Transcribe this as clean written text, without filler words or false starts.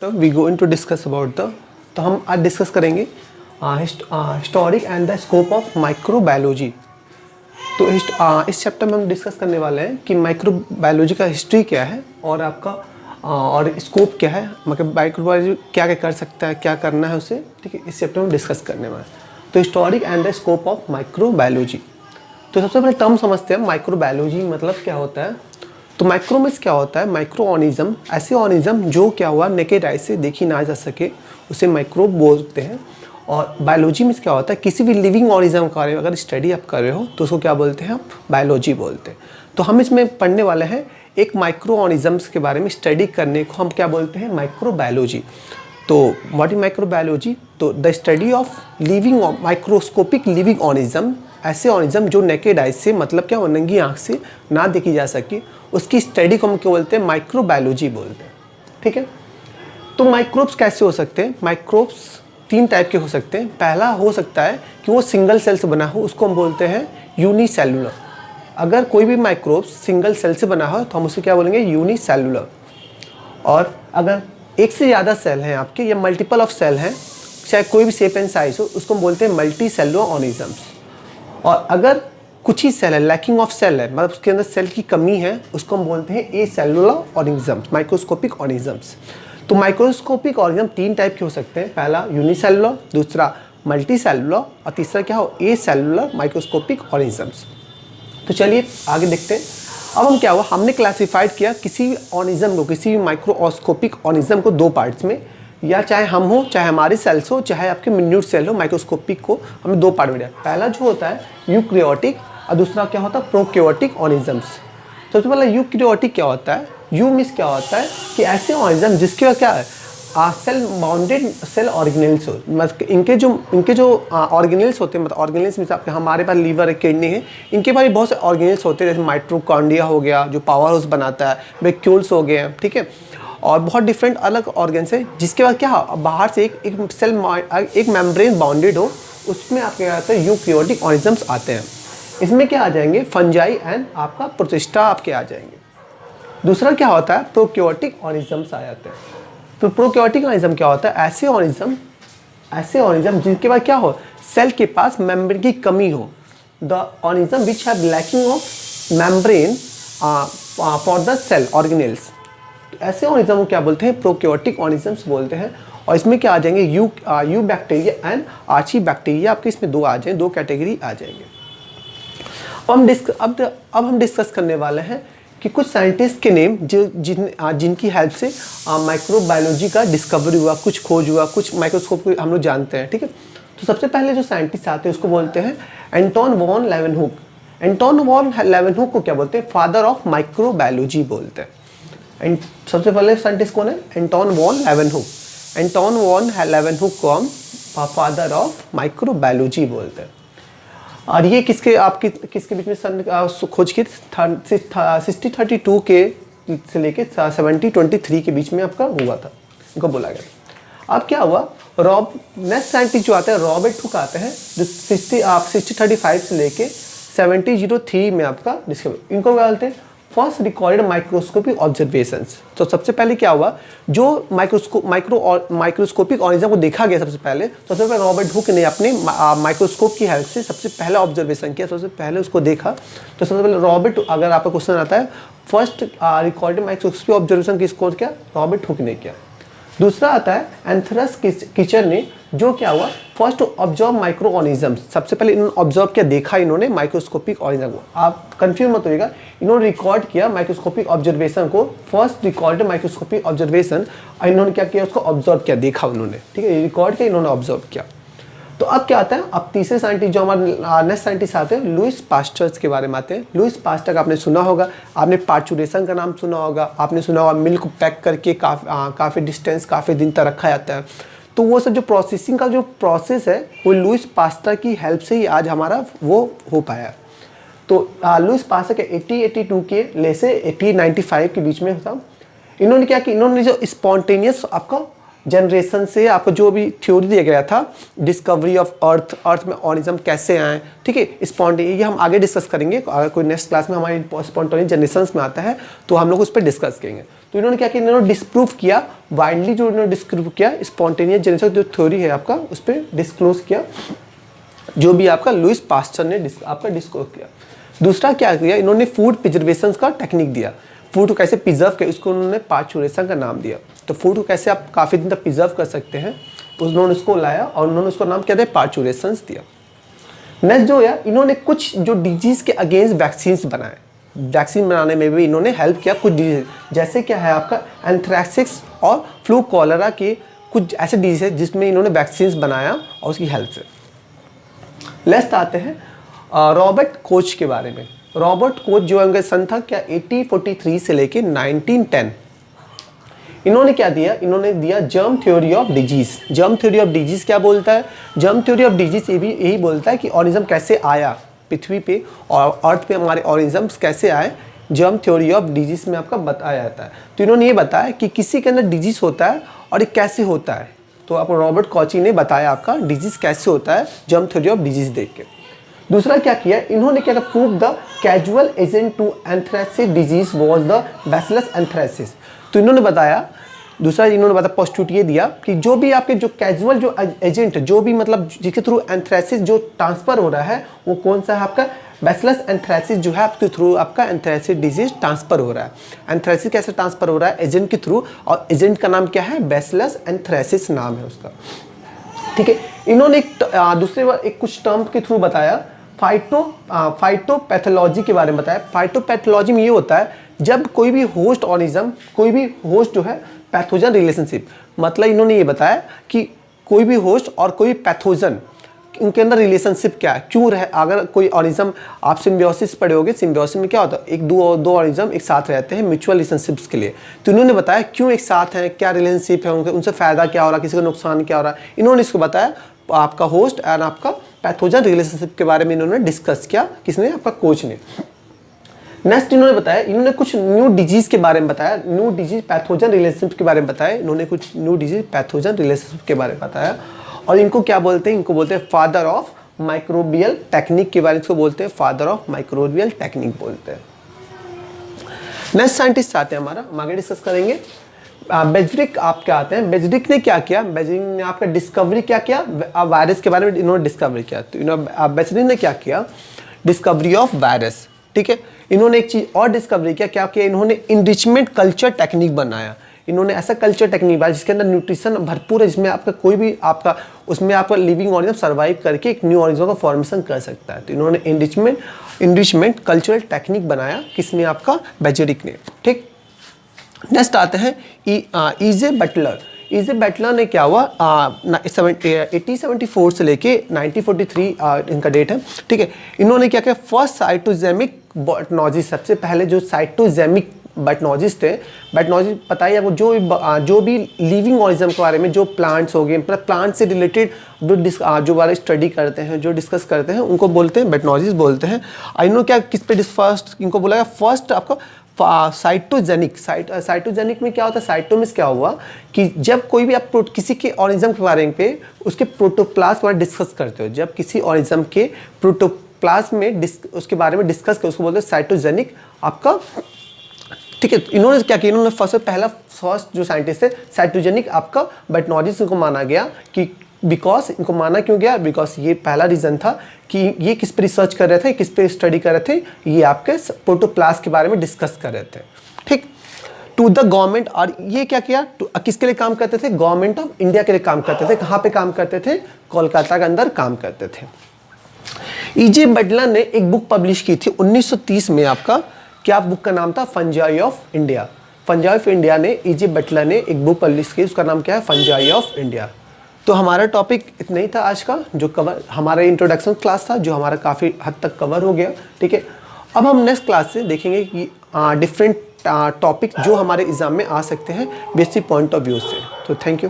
तो we going to discuss about the तो हम आज डिस्कस करेंगे historic and the scope of microbiology. तो इस चैप्टर में हम डिस्कस करने वाले हैं कि माइक्रोबायोलॉजी का हिस्ट्री क्या है और आपका और स्कोप क्या है, मतलब माइक्रोबायोलॉजी क्या क्या कर सकता है, क्या करना है उसे, ठीक है। इस चैप्टर में डिस्कस करने वाले हैं। तो historic and the scope of microbiology. तो सबसे पहले टर्म समझते हैं माइक्रोबायोलॉजी मतलब क्या होता है। तो माइक्रो में क्या होता है, माइक्रो ऑर्गेनिज्म, ऐसे ऑर्गेनिज्म जो क्या हुआ नेकेड आई से देखी ना जा सके उसे माइक्रोब बोलते हैं। और बायोलॉजी में क्या होता है, किसी भी लिविंग ऑर्गेनिज्म का अगर स्टडी आप कर रहे हो तो उसको क्या बोलते हैं, आप बायोलॉजी बोलते हैं। तो हम इसमें पढ़ने वाले हैं एक माइक्रो ऑर्गेनिजम्स के बारे में स्टडी करने को हम क्या बोलते हैं, माइक्रोबायोलॉजी। तो व्हाट इज माइक्रोबायोलॉजी, तो the study of living microscopic living organism, ऐसे ऑर्गेनिज्म जो नेकेड आई से मतलब क्या नंगी आँख से ना देखी जा सके उसकी स्टडी को हम क्या बोलते हैं, माइक्रोबायोलॉजी बोलते हैं, ठीक है। तो माइक्रोब्स कैसे हो सकते हैं, माइक्रोब्स तीन टाइप के हो सकते हैं। पहला हो सकता है कि वो सिंगल सेल से बना हो, उसको हम बोलते हैं यूनिसेलुलर। अगर कोई भी माइक्रोब्स सिंगल सेल से बना हो तो हम उसे क्या बोलेंगे, यूनिसेलुलर। और अगर एक से ज़्यादा सेल हैं आपके या मल्टीपल ऑफ सेल हैं, चाहे कोई भी शेप एंड साइज हो, उसको हम बोलते हैं मल्टी सेलुलर ऑर्गेनिजम्स। और अगर कुछ ही सेल है, लैकिंग ऑफ सेल है, मतलब उसके अंदर सेल की कमी है, उसको हम बोलते हैं ए सेलुलर ऑर्गेनिजम्स, माइक्रोस्कोपिक ऑर्गेनिजम्स। तो माइक्रोस्कोपिक ऑर्गेनिज्म तीन टाइप के हो सकते हैं। पहला यूनिसेलुलर, दूसरा मल्टी सेलुलर और तीसरा क्या हो, ए सेलुलर माइक्रोस्कोपिक ऑर्गेनिजम्स। तो चलिए आगे देखते हैं। अब हम क्या हुआ, हमने क्लासिफाइड किया किसी भी ऑर्गेनिज्म को, किसी भी माइक्रोस्कोपिक ऑर्गेनिज्म को दो पार्ट्स में, या चाहे हम हो, चाहे हमारे सेल्स हो, चाहे आपके मिन्यूट सेल हो, माइक्रोस्कोपिक को हमें दो पार्ट में दिया। पहला जो होता है यूकैरियोटिक और दूसरा क्या होता है, प्रोकैरियोटिक ऑर्गेनिजम्स। सबसे पहले यूकैरियोटिक क्या होता है, यू मीन्स क्या होता है कि ऐसे ऑर्गेनिज्म जिसके क्या है सेल बाउंडेड सेल ऑर्गेनेल्स हो, मतलब इनके जो ऑर्गेनेल्स होते हैं, मतलब ऑर्गेनेल्स मीन्स आपके हमारे पास लीवर है, किडनी है, इनके पास बहुत से ऑर्गेनेल्स होते हैं, जैसे माइटोकॉन्ड्रिया हो गया जो पावर हाउस बनाता है, वैक्यूल्स हो गए हैं, ठीक है। और बहुत डिफरेंट अलग ऑर्गन्स है, जिसके बाद क्या बाहर से एक सेल एक मेम्ब्रेन बाउंडेड हो, उसमें आपके क्या आते हैं, यूकैरियोटिक ऑर्गेनिजम्स आते हैं। इसमें क्या आ जाएंगे, फंजाई एंड आपका प्रोटिस्टा आपके आ जाएंगे। दूसरा क्या होता है, प्रोकैरियोटिक ऑर्गेनिजम्स आ जाते हैं। तो प्रोकैरियोटिक ऑर्गेनिज्म क्या होता है, ऐसे ऑर्गेनिज्म जिनके पास क्या हो, सेल के पास मेम्ब्रेन की कमी हो, the organism which have lacking of membrane for the cell organelles. ऐसे ऑर्गेनिज्म को क्या बोलते हैं, प्रोकैरियोटिक ऑर्गेनिजम्स बोलते हैं। और इसमें क्या आ जाएंगे, eubacteria and archaebacteria, आपके इसमें दो आ जाएंगे, दो कैटेगरी आ जाएंगे। अब हम डिस्कस करने वाले हैं कि कुछ साइंटिस्ट के नेम जिनकी हेल्प से माइक्रोबायोलॉजी का डिस्कवरी हुआ, कुछ खोज हुआ, कुछ माइक्रोस्कोप को हम लोग जानते हैं, ठीक है। तो सबसे पहले जो साइंटिस्ट आते हैं उसको बोलते हैं एंटोन वॉन लेवेनहुक। एंटोन वॉन लेवेनहुक को क्या बोलते हैं, फादर ऑफ माइक्रोबायोलॉजी बोलते हैं। एंड सबसे पहले साइंटिस्ट कौन है, एंटोन वॉन लेवेनहुक। एंटोन वॉन लेवेनहुक को हम फादर ऑफ माइक्रोबायोलॉजी बोलते हैं। और ये किसके बीच में सन खोज की, 6032 के से लेके 7023 के बीच में आपका हुआ था, इनको बोला गया। अब क्या हुआ, नेक्स्ट साइंटिस्ट जो आते हैं रॉबर्ट हुक आते हैं, जो 6035 से लेके 7003 में आपका डिस्कवर। इनको क्या बोलते हैं, फर्स्ट रिकॉर्डेड माइक्रोस्कोपिक ऑब्जर्वेशंस। तो सबसे पहले क्या हुआ, जो माइक्रोस्कोपिक ऑर्गेनिज्म को देखा गया सबसे पहले रॉबर्ट हुक ने अपने माइक्रोस्कोप की हेल्प से सबसे पहले ऑब्जर्वेशन किया, सबसे पहले उसको देखा। तो सबसे पहले रॉबर्ट, अगर आपका क्वेश्चन आता है फर्स्ट रिकॉर्डेड माइक्रोस्कोपिक ऑब्जर्वेशन किसको किया, रॉबर्ट हुक ने किया। दूसरा आता है एंथरस किचर ने, जो क्या हुआ फर्स्ट ऑब्जर्व माइक्रो ऑर्गेनिजम्स, सबसे पहले इन्होंने ऑब्जर्व किया, देखा इन्होंने माइक्रोस्कोपिक ऑर्गेनिज्म को। आप कंफ्यूज मत होइएगा, इन्होंने रिकॉर्ड किया माइक्रोस्कोपिक ऑब्जर्वेशन को, फर्स्ट रिकॉर्डेड माइक्रोस्कोपिक ऑब्जर्वेशन, और इन्होंने क्या किया, उसको ऑब्जर्व किया, देखा उन्होंने, ठीक है, रिकॉर्ड किया, इन्होंने ऑब्जर्व किया। तो अब क्या आता है, अब तीसरे साइंटिस्ट जो हमारे नेक्स्ट साइंटिस्ट आते हैं, लुइस पास्चर के बारे में आते हैं। लुइस पास्चर का आपने सुना होगा, आपने पार्चुरेशन का नाम सुना होगा, आपने सुना होगा मिल्क पैक करके काफ़ी डिस्टेंस, काफ़ी दिन तक रखा जाता है। तो वो सब जो प्रोसेसिंग का जो प्रोसेस है, वो लुइस पास्चर की हेल्प से ही आज हमारा वो हो पाया। तो लुइस पास्चर के 1882 के ले से 1895 के बीच में था। इन्होंने क्या किया, इन्होंने जो स्पॉन्टेनियस आपका जनरेशन से आपको जो भी थ्योरी दिया गया था, डिस्कवरी ऑफ अर्थ में ऑर्गेनिज्म कैसे आए, ठीक है, स्पॉन्टेनियस, ये हम आगे डिस्कस करेंगे। अगर कोई नेक्स्ट क्लास में हमारे स्पॉन्टेनियस जनरेशंस में आता है तो हम लोग उस पर डिस्कस करेंगे। तो इन्होंने क्या किया, इन्होंने डिस्प्रूव किया, वाइडली जो इन्होंने डिस्प्रूव किया स्पॉन्टेनियस जनरेशन जो थ्योरी है आपका, उस पर डिस्क्लोज किया, जो भी आपका लुइस पास्चर ने आपका डिस्क्लोज किया। दूसरा क्या किया, इन्होंने फूड प्रिजर्वेशन का टेक्निक दिया, फूड को कैसे प्रिजर्व किया, उसको उन्होंने पार्चुरेशन का नाम दिया। तो फूड को कैसे आप काफ़ी दिन तक प्रिजर्व कर सकते हैं, उन्होंने उसको लाया और उन्होंने उसको नाम क्या दिया, पार्चुरेशन दिया। नेक्स्ट जो है, इन्होंने कुछ जो डिजीज़ के अगेंस्ट वैक्सीन बनाए, वैक्सीन बनाने में भी इन्होंने हेल्प किया कुछ डिजीज, जैसे क्या है आपका एंथ्रेक्सिस और फ्लू कॉलरा के कुछ ऐसे डिजीज है जिसमें इन्होंने वैक्सीन बनाया और उसकी हेल्प से। नेक्स्ट आते हैं रॉबर्ट कोच के बारे में। रॉबर्ट कोच जो उनका सन था क्या 1843 से लेके 1910, इन्होंने क्या दिया, इन्होंने दिया germ theory of disease. Germ theory of disease क्या बोलता है, जर्म थ्योरी ऑफ डिजीज यही बोलता है कि ऑर्गेनिज्म कैसे आया पृथ्वी पे और अर्थ पे, हमारे ऑर्गेनिजम्स कैसे आए, जर्म थ्योरी ऑफ डिजीज में आपका बताया जाता है। तो इन्होंने ये बताया कि किसी के अंदर डिजीज होता है और ये कैसे होता है। तो आपको रॉबर्ट कॉची ने बताया आपका डिजीज कैसे होता है जर्म थ्योरी ऑफ डिजीज देख के। दूसरा क्या किया, इन्होंने क्या prove the causal agent to anthracis disease was the bacillus anthracis. तो इन्होंने बताया, दूसरा इन्होंने बताया पोस्टुट ये दिया कि जो भी आपके जो कैजुअल जो एजेंट जो भी मतलब जिसके थ्रू एंथ्रेसिस जो ट्रांसफर हो रहा है वो कौन सा है आपका बैसिलस एंथ्रेसिस, जो है आपके थ्रू आपका एंथ्रेसिस डिजीज ट्रांसफर हो रहा है। एंथ्रेसिस कैसे ट्रांसफर हो रहा है, एजेंट के थ्रू, और एजेंट का नाम क्या है, बैसिलस एंथ्रेसिस नाम है उसका, ठीक है। इन्होंने एक कुछ टर्म के थ्रू बताया, फाइटोपैथोलॉजी के बारे में बताया। फाइटोपैथोलॉजी में ये होता है जब कोई भी होस्ट ऑर्गेनिज्म, कोई भी होस्ट जो है पैथोजन रिलेशनशिप, मतलब इन्होंने ये बताया कि कोई भी होस्ट और कोई पैथोजन उनके अंदर रिलेशनशिप क्या है, क्यों रहे। अगर कोई ऑर्गेनिज्म, आप सिम्बियोसिस पढ़े होगे, सिम्बियोसिस में क्या होता है, एक दो ऑर्गेनिज्म एक साथ रहते हैं म्यूचुअल रिलेशनशिप्स के लिए। तो इन्होंने बताया क्यों एक साथ हैं, क्या रिलेशनशिप है उनके, उनसे फ़ायदा क्या हो रहा है, किसी का नुकसान क्या हो रहा है। इन्होंने इसको बताया, आपका होस्ट एंड आपका पैथोजन रिलेशनशिप के बारे में इन्होंने डिस्कस किया, किसने, आपका कोच ने। नेक्स्ट इन्होंने बताया, इन्होंने कुछ न्यू डिजीज के बारे में बताया, न्यू डिजीज पैथोजन रिलेशनशिप के बारे में बताया। इन्होंने कुछ न्यू डिजीज पैथोजन रिलेशनशिप के बारे में बताया, और इनको क्या बोलते हैं, इनको बोलते हैं फादर ऑफ माइक्रोबियल टेक्निक के बारे में, इसको बोलते हैं फादर ऑफ माइक्रोबियल टेक्निक बोलते हैं। नेक्स्ट साइंटिस्ट आते हैं हमारा, हम आगे डिस्कस करेंगे। बेजरिक आप क्या आते हैं, बेजरिक ने क्या किया, बेजरिक ने आपका डिस्कवरी क्या किया, वायरस के बारे में इन्होंने डिस्कवरी किया। तो बेजरिक ने क्या किया, डिस्कवरी ऑफ वायरस, ठीक है। इन्होंने एक चीज़ और डिस्कवरी किया, क्या किया, इन्होंने इनरिचमेंट कल्चर टेक्निक बनाया। इन्होंने ऐसा कल्चर टेक्निक बनाया जिसके अंदर न्यूट्रिशन भरपूर है, जिसमें आपका कोई भी आपका उसमें आपका लिविंग ऑर्गेनिज्म सर्वाइव करके एक न्यू ऑर्गेनिज्म का फॉर्मेशन कर सकता है। तो इन्होंने इनरिचमेंट कल्चरल टेक्निक बनाया, किसने, आपका बेजरिक ने, ठीक। नेक्स्ट आते हैं ईजे बटलर। ईजे बटलर ने क्या हुआ, 1874 से लेके 1943 इनका डेट है, ठीक है। इन्होंने क्या किया, फर्स्ट साइटोजेमिक बटनोजिस, सबसे पहले जो साइटोजेमिक बटनोजिस थे, बटनोजिस पता ही आपको, जो भी लिविंग ऑर्गेनिज्म के बारे में, जो प्लांट्स हो गए, मतलब प्लांट से रिलेटेड जो बारे स्टडी करते हैं, जो डिस्कस करते हैं, उनको बोलते हैं बटनोजिस बोलते हैं। इन्होंने क्या, किस पे फर्स्ट इनको बोला, फर्स्ट आपको साइटोजेनिक में क्या होता है, साइटोमिस क्या हुआ कि जब कोई भी आप किसी के ऑर्गेनिज्म के बारे में पे उसके प्रोटोप्लाज्म में डिस्कस करते हो, जब किसी ऑर्गेनिज्म के प्रोटोप्लाज्म में उसके बारे में डिस्कस कर, उसको बोलते हैं साइटोजेनिक आपका, ठीक है। इन्होंने क्या किया, इन्होंने फर्स्ट जो साइंटिस्ट थे साइटोजेनिक आपका बटनोजिस को माना गया कि बिकॉज इनको माना क्यों गया, बिकॉज ये पहला रीज़न था कि ये किस पे रिसर्च कर रहे थे, किस पे स्टडी कर रहे थे, ये आपके प्रोटोप्लास्ट के बारे में डिस्कस कर रहे थे, ठीक। टू द गवर्नमेंट, और ये क्या किया, किसके लिए काम करते थे, गवर्नमेंट ऑफ इंडिया के लिए काम करते थे। कहाँ पे काम करते थे, कोलकाता के अंदर काम करते थे। ईजे बटलर ने एक बुक पब्लिश की थी 1930 में, आपका क्या बुक का नाम था, fungi of India. Fungi of India ने ईजे बटलर ने एक बुक पब्लिश की, उसका नाम क्या है, फंजाई ऑफ इंडिया। तो हमारा टॉपिक इतना ही था आज का, जो कवर हमारा इंट्रोडक्शन क्लास था, जो हमारा काफ़ी हद तक कवर हो गया, ठीक है। अब हम नेक्स्ट क्लास से देखेंगे कि डिफरेंट टॉपिक जो हमारे एग्ज़ाम में आ सकते हैं बेसिक पॉइंट ऑफ व्यू से। तो थैंक यू।